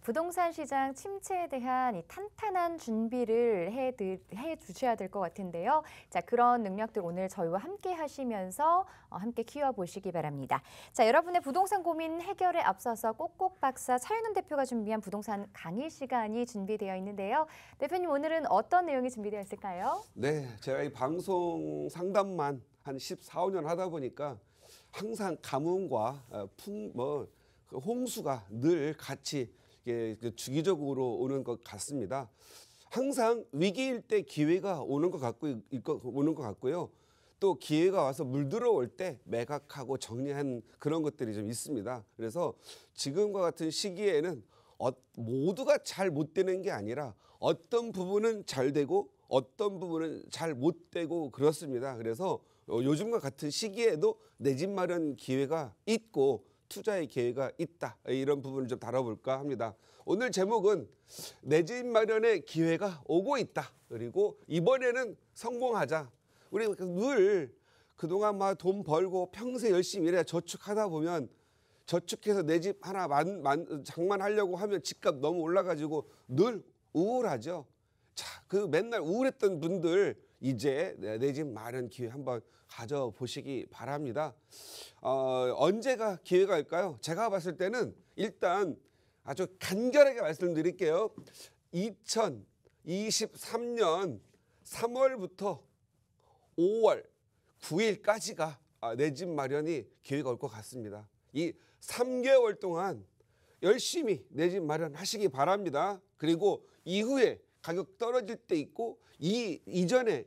부동산 시장 침체에 대한 이 탄탄한 준비를 해 주셔야 될 것 같은데요. 자, 그런 능력들 오늘 저희와 함께 하시면서 함께 키워보시기 바랍니다. 자, 여러분의 부동산 고민 해결에 앞서서 꼭꼭 박사 차윤훈 대표가 준비한 부동산 강의 시간이 준비되어 있는데요. 대표님, 오늘은 어떤 내용이 준비되어 있을까요? 네, 제가 이 방송 상담만 한 14, 15년 하다 보니까 항상 가뭄과 홍수가 늘 같이 주기적으로 오는 것 같습니다. 항상 위기일 때 기회가 오는 것 같고요. 또 기회가 와서 물들어올 때 매각하고 정리한 그런 것들이 좀 있습니다. 그래서 지금과 같은 시기에는 모두가 잘 못 되는 게 아니라 어떤 부분은 잘 되고 어떤 부분은 잘 못 되고 그렇습니다. 그래서 요즘과 같은 시기에도 내 집 마련 기회가 있고 투자의 기회가 있다. 이런 부분을 좀 다뤄볼까 합니다. 오늘 제목은 내 집 마련의 기회가 오고 있다. 그리고 이번에는 성공하자. 우리 늘 그동안 막 돈 벌고 평생 열심히 일해 저축하다 보면 저축해서 내 집 하나 장만하려고 하면 집값 너무 올라가지고 늘 우울하죠. 자, 그 맨날 우울했던 분들 이제 내 집 마련 기회 한번 가져보시기 바랍니다. 언제가 기회가 올까요? 제가 봤을 때는 일단 아주 간결하게 말씀드릴게요. 2023년 3월부터 5월 9일까지가 내 집 마련이 기회가 올 것 같습니다. 이 3개월 동안 열심히 내 집 마련하시기 바랍니다. 그리고 이후에 가격 떨어질 때 있고 이전에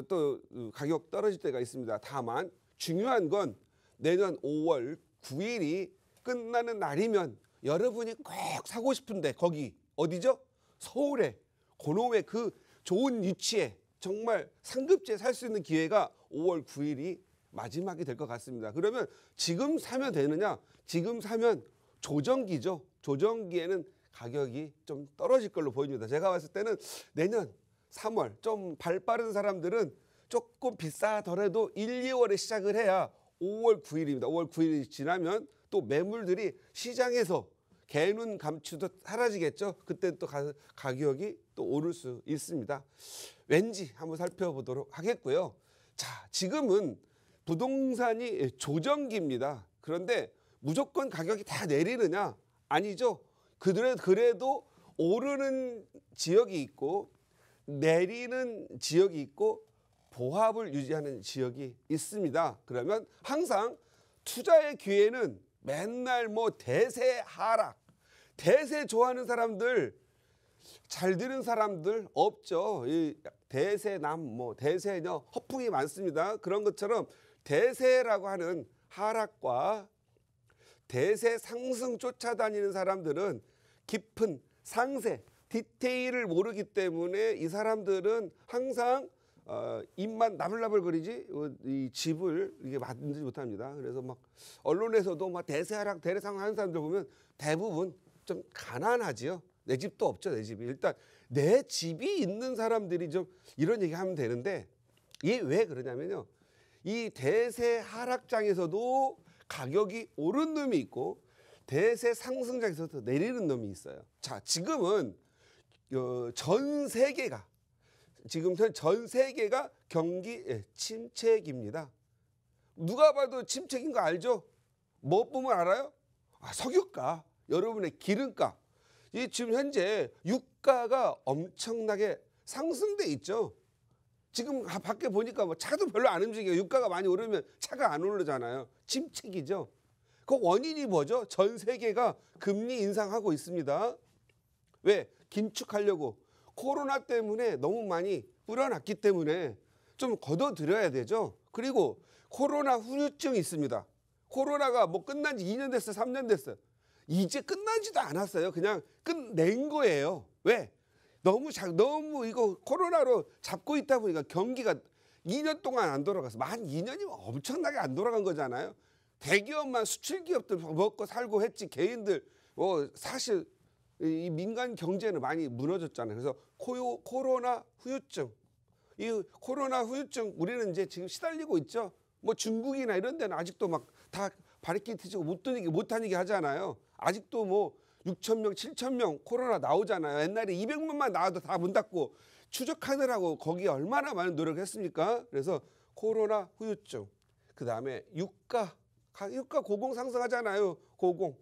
또 가격 떨어질 때가 있습니다. 다만 중요한 건 내년 5월 9일이 끝나는 날이면 여러분이 꼭 사고 싶은데 거기 어디죠? 서울에 그놈의 그 좋은 위치에 정말 상급지에 살 수 있는 기회가 5월 9일이 마지막이 될 것 같습니다. 그러면 지금 사면 되느냐? 지금 사면 조정기죠. 조정기에는 가격이 좀 떨어질 걸로 보입니다. 제가 봤을 때는 내년 3월 좀 발 빠른 사람들은 조금 비싸더라도 1, 2월에 시작을 해야 5월 9일입니다. 5월 9일이 지나면 또 매물들이 시장에서 개눈 감추도 사라지겠죠. 그때 또 가격이 또 오를 수 있습니다. 왠지 한번 살펴보도록 하겠고요. 자, 지금은 부동산이 조정기입니다. 그런데 무조건 가격이 다 내리느냐? 아니죠. 그래도 오르는 지역이 있고 내리는 지역이 있고 보합을 유지하는 지역이 있습니다. 그러면 항상 투자의 기회는 맨날 대세 하락, 대세 좋아하는 사람들, 잘 되는 사람들 없죠. 이 대세남, 대세녀 허풍이 많습니다. 그런 것처럼 대세라고 하는 하락과 대세 상승 쫓아다니는 사람들은 깊은 상세, 디테일을 모르기 때문에 이 사람들은 항상 입만 나불나불거리지 이 집을 이게 만들지 못합니다. 그래서 막 언론에서도 막 대세하락, 대세상승 하는 사람들 보면 대부분 좀 가난하지요. 내 집도 없죠, 내 집이. 일단 내 집이 있는 사람들이 좀 이런 얘기하면 되는데 이게 왜 그러냐면요. 이 대세 하락장에서도 가격이 오른 놈이 있고 대세 상승장에서도 내리는 놈이 있어요. 자, 지금은 전 세계가 경기 침체기입니다. 누가 봐도 침체인 거 알죠? 뭐 보면 알아요? 석유가, 여러분의 기름값. 이 지금 현재 유가가 엄청나게 상승돼 있죠. 지금 밖에 보니까 차도 별로 안 움직여요. 유가가 많이 오르면 차가 안 오르잖아요. 침체기죠. 그 원인이 뭐죠? 전 세계가 금리 인상하고 있습니다. 왜? 긴축하려고. 코로나 때문에 너무 많이 불어났기 때문에 좀 걷어들여야 되죠. 그리고 코로나 후유증이 있습니다. 코로나가 끝난 지 2년 됐어요. 3년 됐어요. 이제 끝나지도 않았어요. 그냥 끝낸 거예요. 왜? 너무 이거 코로나로 잡고 있다 보니까 경기가 2년 동안 안 돌아가서 만 2년이면 엄청나게 안 돌아간 거잖아요. 대기업만 수출기업들 먹고 살고 했지 개인들 사실 이 민간 경제는 많이 무너졌잖아요. 그래서 코로나 후유증, 이 코로나 후유증 우리는 이제 지금 시달리고 있죠. 중국이나 이런 데는 아직도 막 다 바리케이트 치고 못 다니게 하잖아요. 아직도 6천 명, 7천 명 코로나 나오잖아요. 옛날에 200만만 나와도 다 문 닫고 추적하느라고 거기에 얼마나 많은 노력을 했습니까? 그래서 코로나 후유증, 그다음에 유가 고공 상승하잖아요. 고공,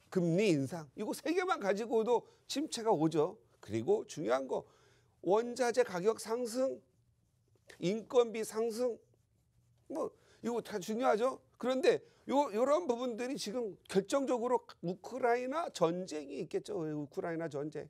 금리 인상, 이거 세 개만 가지고도 침체가 오죠. 그리고 중요한 거 원자재 가격 상승, 인건비 상승, 뭐 이거 다 중요하죠. 그런데 요런 부분들이 지금 결정적으로 우크라이나 전쟁이 있겠죠. 우크라이나 전쟁.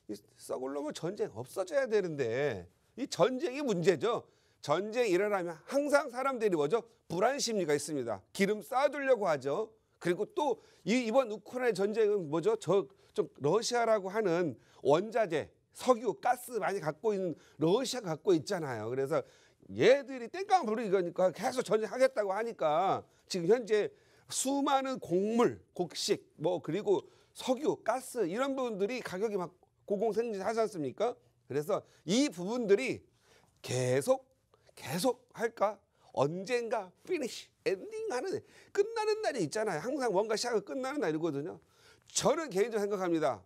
이 썩을 놈의 전쟁 없어져야 되는데 이 전쟁이 문제죠. 전쟁이 일어나면 항상 사람들이 뭐죠? 불안 심리가 있습니다. 기름 쌓아두려고 하죠. 그리고 또 이번 우크라이나 전쟁은 뭐죠? 좀 러시아라고 하는 원자재, 석유, 가스 많이 갖고 있는 러시아가 갖고 있잖아요. 그래서 얘들이 땡깡 부르니까 계속 전쟁하겠다고 하니까 지금 현재 수많은 곡물, 곡식, 뭐 그리고 석유, 가스 이런 부분들이 가격이 막 고공행진하지 않습니까? 그래서 이 부분들이 계속 할까? 언젠가 피니시 엔딩하는 끝나는 날이 있잖아요. 항상 뭔가 시작이 끝나는 날이거든요. 저는 개인적으로 생각합니다.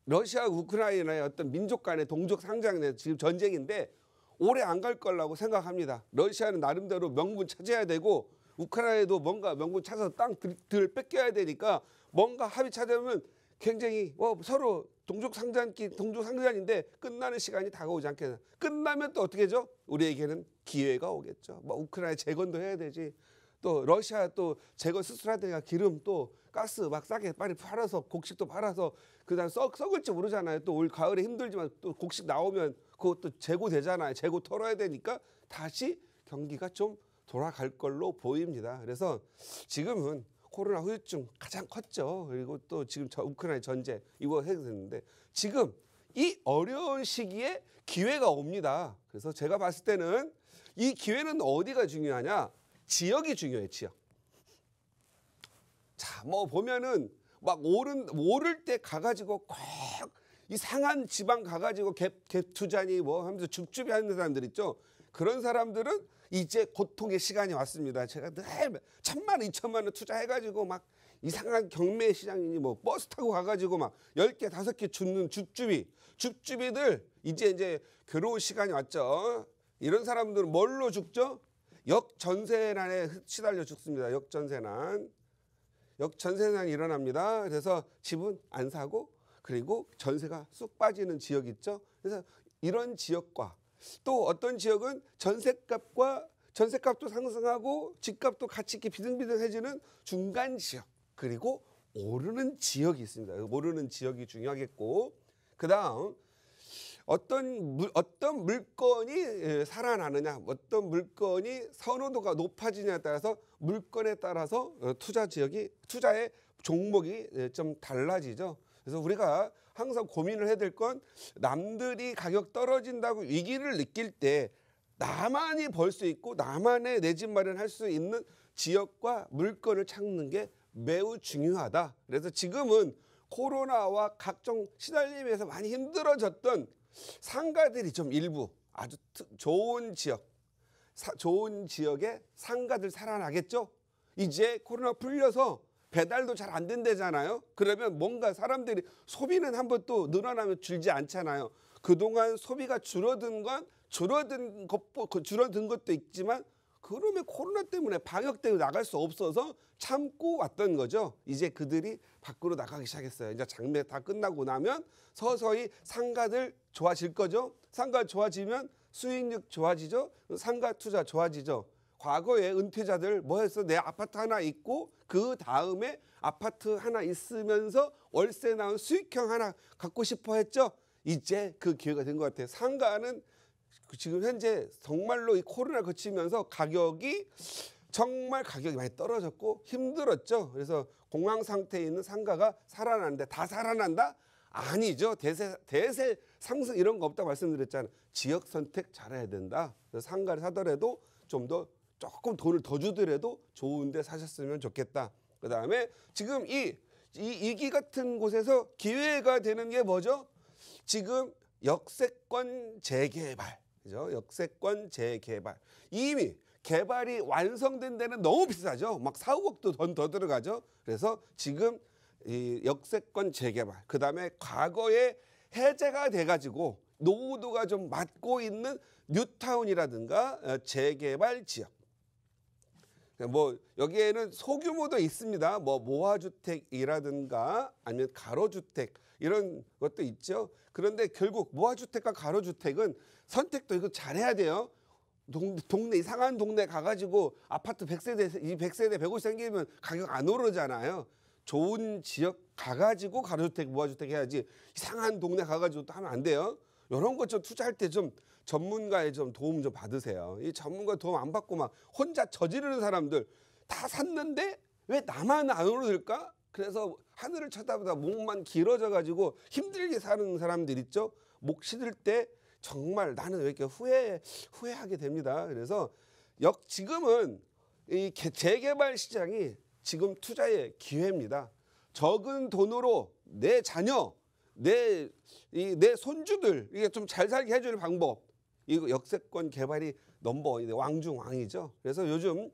러시아 우크라이나의 어떤 민족 간의 동족 상장의 지금 전쟁인데 오래 안 갈 거라고 생각합니다. 러시아는 나름대로 명분 찾아야 되고 우크라이나도 뭔가 명분 찾아서 땅 들 뺏겨야 되니까 뭔가 합의 찾으면 굉장히 서로 동족 상장인데 끝나는 시간이 다가오지 않겠나. 끝나면 또 어떻게 죠? 우리에게는 기회가 오겠죠. 뭐 우크라이나 재건도 해야 되지. 또 러시아 또 재건 수출해야 되니까 기름 또 가스 막 싸게 빨리 팔아서 곡식도 팔아서 그다음 썩을지 모르잖아요. 또 올 가을에 힘들지만 또 곡식 나오면 그것도 재고 되잖아요. 재고 털어야 되니까 다시 경기가 좀 돌아갈 걸로 보입니다. 그래서 지금은 코로나 후유증 가장 컸죠. 그리고 또 지금 우크라이나 전쟁 이거 해야 되는데 지금 이 어려운 시기에 기회가 옵니다. 그래서 제가 봤을 때는 이 기회는 어디가 중요하냐? 지역이 중요해. 지역. 자, 뭐 보면은 막 오를 때 가가지고 꼭 이 상한 지방 가가지고 갭 투자니 뭐 하면서 줍줍이 하는 사람들 있죠. 그런 사람들은 이제 고통의 시간이 왔습니다. 제가 늘 1,000만 원, 2천만 원 투자해가지고 막 이상한 경매 시장이니 뭐 버스 타고 가가지고 막 10개, 5개 줍는 줍줍이들 이제 괴로운 시간이 왔죠. 이런 사람들은 뭘로 죽죠? 역전세난에 시달려 죽습니다. 역전세난이 일어납니다. 그래서 집은 안 사고 그리고 전세가 쑥 빠지는 지역 있죠. 그래서 이런 지역과 또 어떤 지역은 전세값도 상승하고 집값도 같이 이렇게 비등비등해지는 중간 지역, 그리고 오르는 지역이 있습니다. 오르는 지역이 중요하겠고, 그다음 어떤 물건이 살아나느냐, 어떤 물건이 선호도가 높아지냐에 따라서 물건에 따라서 투자의 종목이 좀 달라지죠. 그래서 우리가 항상 고민을 해야 될 건 남들이 가격 떨어진다고 위기를 느낄 때 나만이 벌 수 있고 나만의 내 집 마련할 수 있는 지역과 물건을 찾는 게 매우 중요하다. 그래서 지금은 코로나와 각종 시달림에서 많이 힘들어졌던 상가들이 좀 일부 아주 좋은 지역의 상가들 살아나겠죠. 이제 코로나 풀려서 배달도 잘 안 된대잖아요. 그러면 뭔가 사람들이 소비는 한번 또 늘어나면 줄지 않잖아요. 그동안 소비가 줄어든 것도 있지만 그러면 코로나 때문에 방역 때문에 나갈 수 없어서 참고 왔던 거죠. 이제 그들이 밖으로 나가기 시작했어요. 이제 장매 다 끝나고 나면 서서히 상가들 좋아질 거죠. 상가 좋아지면 수익률 좋아지죠. 상가 투자 좋아지죠. 과거에 은퇴자들 뭐 했어? 내 아파트 하나 있고 그 다음에 아파트 하나 있으면서 월세 나온 수익형 하나 갖고 싶어 했죠. 이제 그 기회가 된 것 같아요. 상가는 지금 현재 정말로 이 코로나 거치면서 정말 가격이 많이 떨어졌고 힘들었죠. 그래서 공황 상태에 있는 상가가 살아나는데 다 살아난다? 아니죠. 대세 상승 이런 거 없다고 말씀드렸잖아요. 지역 선택 잘해야 된다. 그래서 상가를 사더라도 조금 돈을 더 주더라도 좋은 데 사셨으면 좋겠다. 그다음에 지금 이 위기 같은 곳에서 기회가 되는 게 뭐죠? 지금 역세권 재개발. 그죠? 역세권 재개발. 이미 개발이 완성된 데는 너무 비싸죠. 막 4, 5억도 더 들어가죠. 그래서 지금 이 역세권 재개발, 그다음에 과거에 해제가 돼가지고 노후도가 좀 맞고 있는 뉴타운이라든가 재개발 지역. 뭐 여기에는 소규모도 있습니다. 뭐 모아주택이라든가 아니면 가로주택 이런 것도 있죠. 그런데 결국 모아주택과 가로주택은 선택도 이거 잘해야 돼요. 동네 이상한 동네 가가지고 아파트 100세대, 100세대, 150 생기면 가격 안 오르잖아요. 좋은 지역 가가지고 가로주택, 모아주택 해야지 이상한 동네 가가지고 또 하면 안 돼요. 이런 것 좀 투자할 때 좀 전문가의 좀 도움 좀 받으세요. 이 전문가 도움 안 받고 막 혼자 저지르는 사람들 다 샀는데 왜 나만 안 오를까? 그래서 하늘을 쳐다보다 목만 길어져가지고 힘들게 사는 사람들 있죠. 목 시들 때 정말 나는 왜 이렇게 후회하게 됩니다. 그래서 지금은 이 재개발 시장이 지금 투자의 기회입니다. 적은 돈으로 내 자녀, 내 손주들 이게 좀 잘 살게 해줄 방법. 이거 역세권 개발이 넘버 왕중왕이죠. 그래서 요즘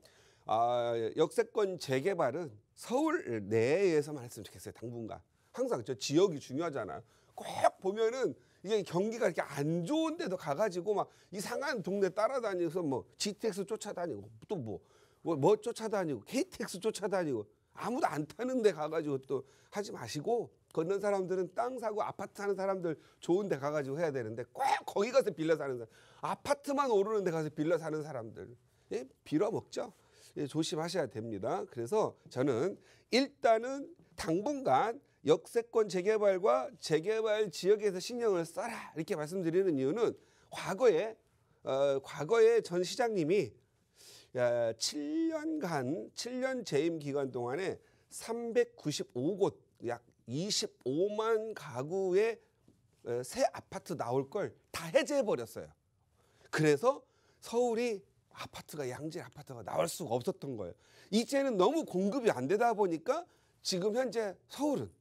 역세권 재개발은 서울 내에서만 했으면 좋겠어요. 당분간. 항상 저 지역이 중요하잖아요. 꼭 보면은 이게 경기가 이렇게 안 좋은 데도 가가지고 막 이상한 동네 따라다니면서 뭐 GTX 쫓아다니고 또 뭐 쫓아다니고 KTX 쫓아다니고 아무도 안 타는 데 가가지고 또 하지 마시고 걷는 사람들은 땅 사고 아파트 사는 사람들 좋은 데 가가지고 해야 되는데 꼭 거기 가서 빌려 사는 사람, 아파트만 오르는 데 가서 빌려 사는 사람들 빌어먹죠. 조심하셔야 됩니다. 그래서 저는 일단은 당분간 역세권 재개발과 재개발 지역에서 신경을 써라 이렇게 말씀드리는 이유는 과거에 전 시장님이 7년 재임 기간 동안에 395곳 약 25만 가구의 새 아파트 나올 걸 다 해제해 버렸어요. 그래서 서울이 양질 아파트가 나올 수가 없었던 거예요. 이제는 너무 공급이 안 되다 보니까 지금 현재 서울은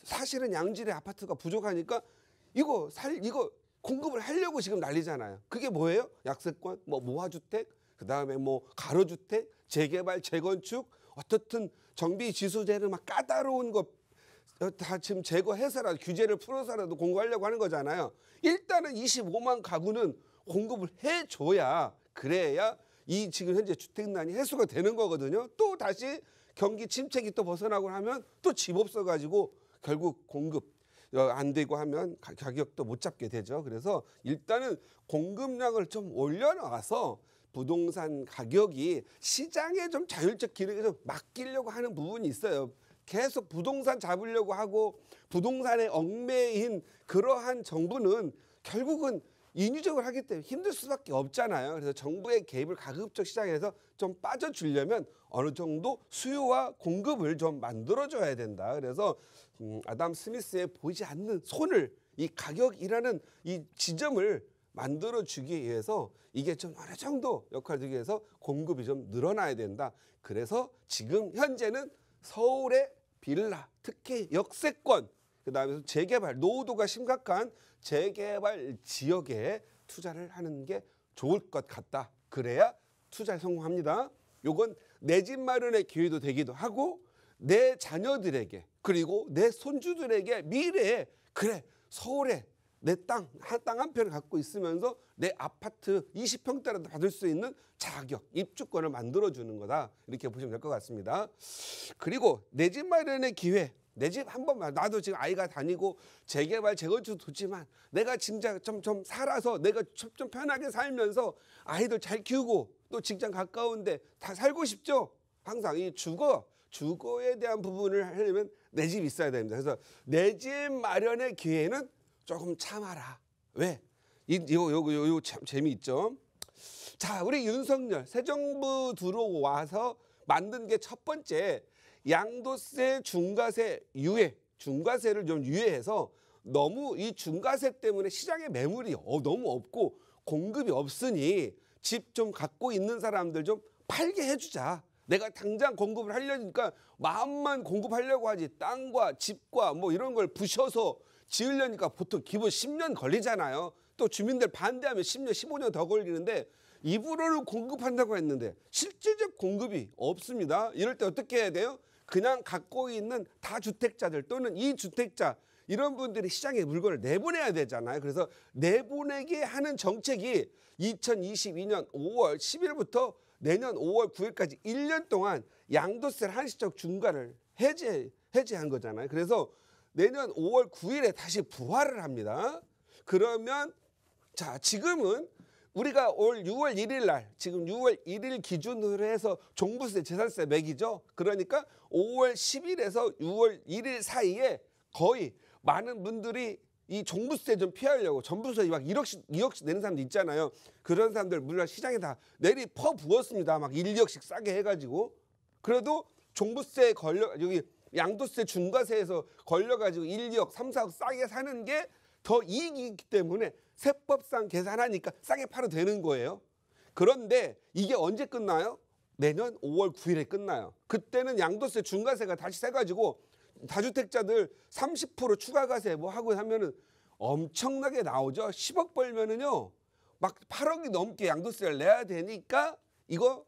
사실은 양질의 아파트가 부족하니까 이거 공급을 하려고 지금 난리잖아요. 그게 뭐예요? 약세권, 뭐 모아주택, 그다음에 뭐 가로주택, 재개발, 재건축, 어떻든 정비 지수제를 막 까다로운 거 다 지금 제거해서라도 규제를 풀어서라도 공급하려고 하는 거잖아요. 일단은 25만 가구는 공급을 해줘야 그래야 이 지금 현재 주택난이 해소가 되는 거거든요. 또 다시 경기 침체기 또 벗어나고 하면 또 집 없어가지고 결국 공급 안 되고 하면 가격도 못 잡게 되죠. 그래서 일단은 공급량을 좀 올려놔서 부동산 가격이 시장에 좀 자율적 기능에 좀 맡기려고 하는 부분이 있어요. 계속 부동산 잡으려고 하고 부동산에 얽매인 그러한 정부는 결국은 인위적으로 하기 때문에 힘들 수밖에 없잖아요. 그래서 정부의 개입을 가급적 시장에서 좀 빠져주려면 어느 정도 수요와 공급을 좀 만들어줘야 된다. 그래서 아담 스미스의 보이지 않는 손을 이 가격이라는 이 지점을 만들어주기 위해서 이게 좀 어느 정도 역할을 하기 위해서 공급이 좀 늘어나야 된다. 그래서 지금 현재는 서울의 빌라, 특히 역세권, 그다음에 재개발, 노후도가 심각한 재개발 지역에 투자를 하는 게 좋을 것 같다. 그래야 투자에 성공합니다. 요건 내 집 마련의 기회도 되기도 하고 내 자녀들에게 그리고 내 손주들에게 미래에 그래 서울에 내 땅 한 편을 갖고 있으면서 내 아파트 20평대라도 받을 수 있는 자격, 입주권을 만들어주는 거다. 이렇게 보시면 될 것 같습니다. 그리고 내 집 마련의 기회, 내 집 한 번만, 나도 지금 아이가 다니고 재개발, 재건축도 좋지만 내가 진짜 좀 살아서 내가 좀 편하게 살면서 아이들 잘 키우고 또 직장 가까운데 다 살고 싶죠. 항상 이 주거에 대한 부분을 하려면 내 집 있어야 됩니다. 그래서 내 집 마련의 기회는 조금 참아라. 왜? 이거 참 재미있죠. 자, 우리 윤석열 새 정부 들어와서 만든 게 첫 번째 양도세, 중과세 유예, 중과세를 좀 유예해서 너무 이 중과세 때문에 시장에 매물이 너무 없고 공급이 없으니 집 좀 갖고 있는 사람들 좀 팔게 해주자. 내가 당장 공급을 하려니까 마음만 공급하려고 하지 땅과 집과 뭐 이런 걸 부셔서 지으려니까 보통 기본 10년 걸리잖아요. 또 주민들 반대하면 10년, 15년 더 걸리는데 입으로는 공급한다고 했는데 실질적 공급이 없습니다. 이럴 때 어떻게 해야 돼요? 그냥 갖고 있는 다주택자들 또는 이주택자 이런 분들이 시장에 물건을 내보내야 되잖아요. 그래서 내보내게 하는 정책이 2022년 5월 10일부터 내년 5월 9일까지 1년 동안 양도세를 한시적 중과를 해제한 거잖아요. 그래서 내년 5월 9일에 다시 부활을 합니다. 그러면 자, 지금은 우리가 올 6월 1일 날 지금 6월 1일 기준으로 해서 종부세, 재산세 매기죠. 그러니까 5월 10일에서 6월 1일 사이에 거의 많은 분들이 이 종부세 좀 피하려고 종부세 막 2억씩 내는 사람도 있잖아요. 그런 사람들 물론 시장에 다 내리 퍼부었습니다. 막 1, 2억씩 싸게 해가지고. 그래도 종부세 여기 양도세 중과세에서 걸려가지고 1, 2억, 3, 4억 싸게 사는 게 더 이익이기 때문에 세법상 계산하니까 싸게 팔아도 되는 거예요. 그런데 이게 언제 끝나요? 내년 5월 9일에 끝나요. 그때는 양도세 중과세가 다시 세가지고 다주택자들 30% 추가과세 뭐 하고 하면은 엄청나게 나오죠. 10억 벌면은요 막 8억이 넘게 양도세를 내야 되니까 이거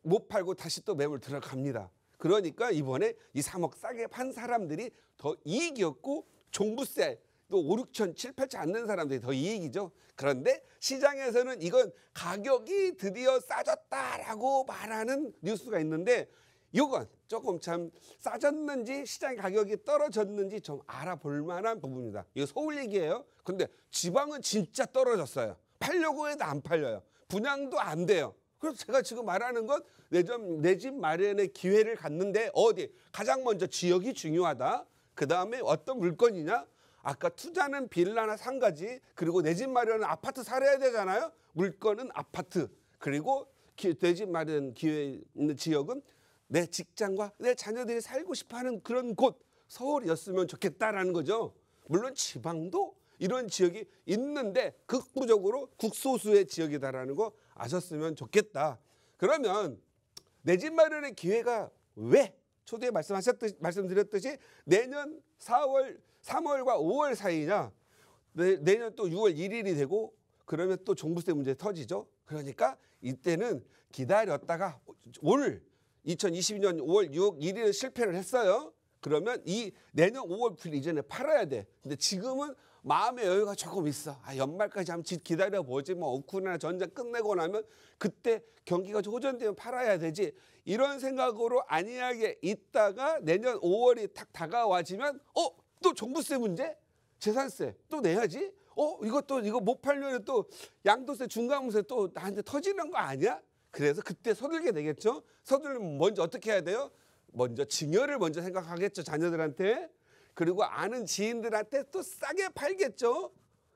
못 팔고 다시 또 매물 들어갑니다. 그러니까 이번에 이 3억 싸게 판 사람들이 더 이익이었고 종부세 또 5, 6천, 7, 8천 안 내는 사람들이 더 이익이죠. 그런데 시장에서는 이건 가격이 드디어 싸졌다라고 말하는 뉴스가 있는데 이건 조금 참 싸졌는지 시장 가격이 떨어졌는지 좀 알아볼 만한 부분입니다. 이거 서울 얘기예요. 근데 지방은 진짜 떨어졌어요. 팔려고 해도 안 팔려요. 분양도 안 돼요. 그래서 제가 지금 말하는 건 내 집 마련의 기회를 갖는데 어디 가장 먼저 지역이 중요하다. 그 다음에 어떤 물건이냐. 아까 투자는 빌라나 상가지 그리고 내 집 마련은 아파트 살아야 되잖아요. 물건은 아파트 그리고 내 집 마련 기회 있는 지역은 내 직장과 내 자녀들이 살고 싶어하는 그런 곳 서울이었으면 좋겠다라는 거죠. 물론 지방도 이런 지역이 있는데 극부적으로 국소수의 지역이다라는 거 아셨으면 좋겠다. 그러면 내 집 마련의 기회가 왜 초대에 말씀드렸듯이 내년 3월과 5월 사이냐 내년 또 6월 1일이 되고 그러면 또 종부세 문제 터지죠. 그러니까 이때는 기다렸다가 오늘 2022년 5월 6일 1일에 실패를 했어요. 그러면 이 내년 5월 9일 이전에 팔아야 돼. 근데 지금은 마음의 여유가 조금 있어. 연말까지 한번 기다려보지. 뭐 우크라이나 전쟁 끝내고 나면 그때 경기가 좀 호전되면 팔아야 되지. 이런 생각으로 안이하게 있다가 내년 5월이 탁 다가와지면 또 종부세 문제? 재산세 또 내야지? 이거 못 팔려면 또 양도세 중과세 또 나한테 터지는 거 아니야? 그래서 그때 서둘게 되겠죠. 서둘면 먼저 어떻게 해야 돼요? 먼저 증여를 먼저 생각하겠죠. 자녀들한테. 그리고 아는 지인들한테 또 싸게 팔겠죠.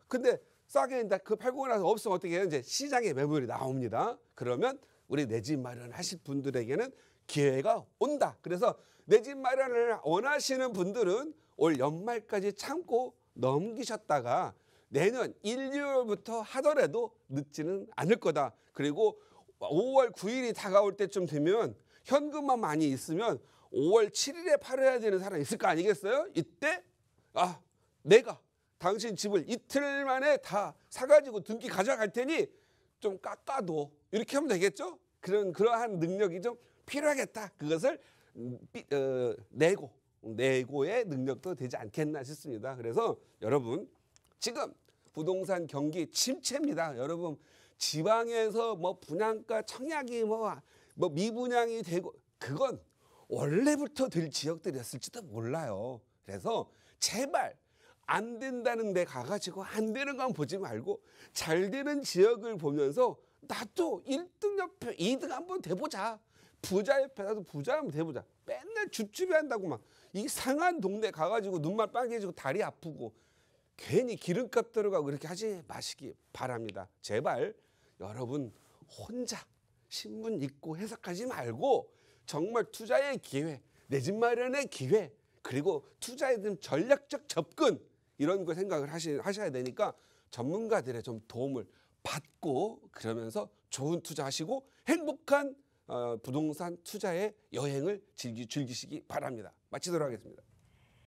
근데 싸게 그 팔고 나서 없으면 어떻게 해요? 이제 시장에 매물이 나옵니다. 그러면 우리 내 집 마련하실 분들에게는 기회가 온다. 그래서 내 집 마련을 원하시는 분들은 올 연말까지 참고 넘기셨다가 내년 1, 2월부터 하더라도 늦지는 않을 거다. 그리고 5월 9일이 다가올 때쯤 되면 현금만 많이 있으면 5월 7일에 팔아야 되는 사람이 있을 거 아니겠어요? 이때 내가 당신 집을 이틀 만에 다 사가지고 등기 가져갈 테니 좀 깎아도 이렇게 하면 되겠죠? 그러한 능력이 좀 필요하겠다. 그것을 내고의 능력도 되지 않겠나 싶습니다. 그래서 여러분 지금 부동산 경기 침체입니다. 여러분 지방에서 뭐 분양가 청약이 뭐 미분양이 되고 그건 원래부터 될 지역들이었을지도 몰라요. 그래서 제발 안 된다는 데 가가지고 안 되는 건 보지 말고 잘 되는 지역을 보면서 나도 1등 옆에 2등 한번 돼보자. 부자 옆에 나도 부자 한번 돼보자. 맨날 줍줍이 한다고 막 이상한 동네 가가지고 눈만 빨개지고 다리 아프고 괜히 기름값 들어가고 이렇게 하지 마시기 바랍니다. 제발 여러분 혼자 신문 읽고 해석하지 말고 정말 투자의 기회, 내 집 마련의 기회, 그리고 투자에 대한 전략적 접근 이런 거 생각을 하셔야 되니까 전문가들의 좀 도움을 받고 그러면서 좋은 투자하시고 행복한 부동산 투자의 여행을 즐기시기 바랍니다. 마치도록 하겠습니다.